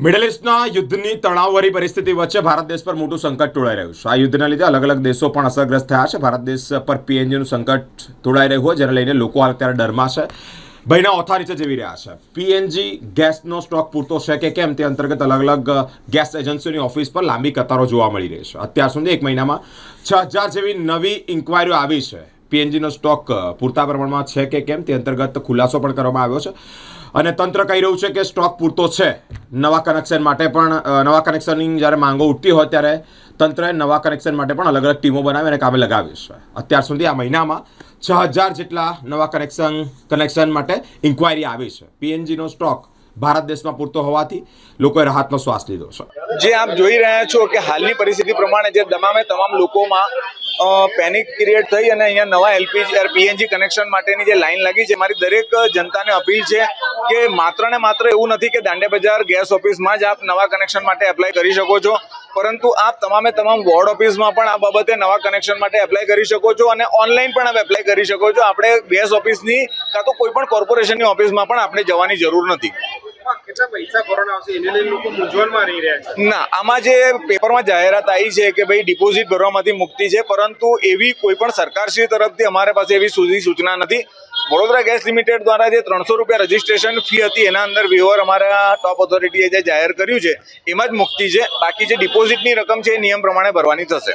Middle ઇસ્ટના યુદ્ધની તણાવવાળી પરિસ્થિતિ વચ્ચે ભારત દેશ પર મોટું સંકટ તોળાઈ રહ્યું છે। આ યુદ્ધના લીધે અલગ અલગ દેશો પણ અસરગ્રસ્ત થયા છે। ભારત દેશ પર પીએનજીનું સંકટ તોળાઈ રહ્યું હોય જેને લઈને લોકો હાલ અત્યારે ડરમાં છે, ભયના ઓથા નીચે જીવી રહ્યા છે। પીએનજી ગેસનો સ્ટોક પૂરતો છે કે કેમ તે અંતર્ગત અલગ અલગ ગેસ એજન્સીઓની ઓફિસ પર લાંબી કતારો જોવા મળી રહી છે। અત્યાર સુધી એક મહિનામાં 6000 જેવી નવી ઇન્ક્વાયરીઓ આવી છે। પીએનજીનો સ્ટોક પૂરતા પ્રમાણમાં છે કે કેમ તે અંતર્ગત ખુલાસો પણ કરવામાં આવ્યો છે અને તંત્ર કહી રહ્યું છે કે સ્ટોક પૂરતો છે। નવા કનેક્શન માટે પણ નવા કનેક્શનની જ્યારે માંગો ઉઠતી હોય ત્યારે તંત્રએ નવા કનેક્શન માટે પણ અલગ અલગ ટીમો બનાવી અને કામે લગાવી છે। અત્યાર સુધી આ મહિનામાં 6000 જેટલા નવા કનેક્શન માટે ઇન્ક્વાયરી આવી છે। પીએનજીનો સ્ટોક ભારત દેશમાં પૂરતો હોવાથી લોકોએ રાહતનો શ્વાસ લીધો છે। જે આપ જોઈ રહ્યા છો કે હાલની પરિસ્થિતિ પ્રમાણે જે તમામ લોકોમાં પેનિક ક્રિએટ થઈ અને અહીંયા નવા એલપીજી પીએનજી કનેક્શન માટેની જે લાઈન લાગી છે। મારી દરેક જનતાને અપીલ છે કે માત્ર ને માત્ર એવું નથી કે દાંડિયા બજાર ગેસ ઓફિસમાં જ આપ નવા કનેક્શન માટે એપ્લાય કરી શકો છો, પરંતુ આપ તમામ વોર્ડ ઓફિસમાં પણ આ બાબતે નવા કનેક્શન માટે એપ્લાય કરી શકો છો અને ઓનલાઈન પણ આપ એપ્લાય કરી શકો છો। આપણે ગેસ ઓફિસની કાં તો કોઈ પણ કોર્પોરેશનની ઓફિસમાં પણ આપણે જવાની જરૂર નથી। કેટલા પૈસા ભરવાના આવશે એને લઈને લોકો મૂંઝવણમાં રહી રહ્યા છે। ના, આમાં જે પેપરમાં જાહેરાત આવી છે કે ભાઈ ડિપોઝિટ ભરવામાંથી મુક્તિ છે, પરંતુ એવી કોઈ પણ સરકારશ્રી તરફથી અમારે પાસે એવી સૂચના નથી। વડોદરા ગેસ લિમિટેડ દ્વારા જે 300 રૂપિયા રજીસ્ટ્રેશન ફી હતી એના અંદર વેવર અમારા ટોપ ઓથોરિટીએ જે જાહેર કર્યું છે એમાં જ મુક્તિ છે। બાકી જે ડિપોઝિટની રકમ છે એ નિયમ પ્રમાણે ભરવાની થશે।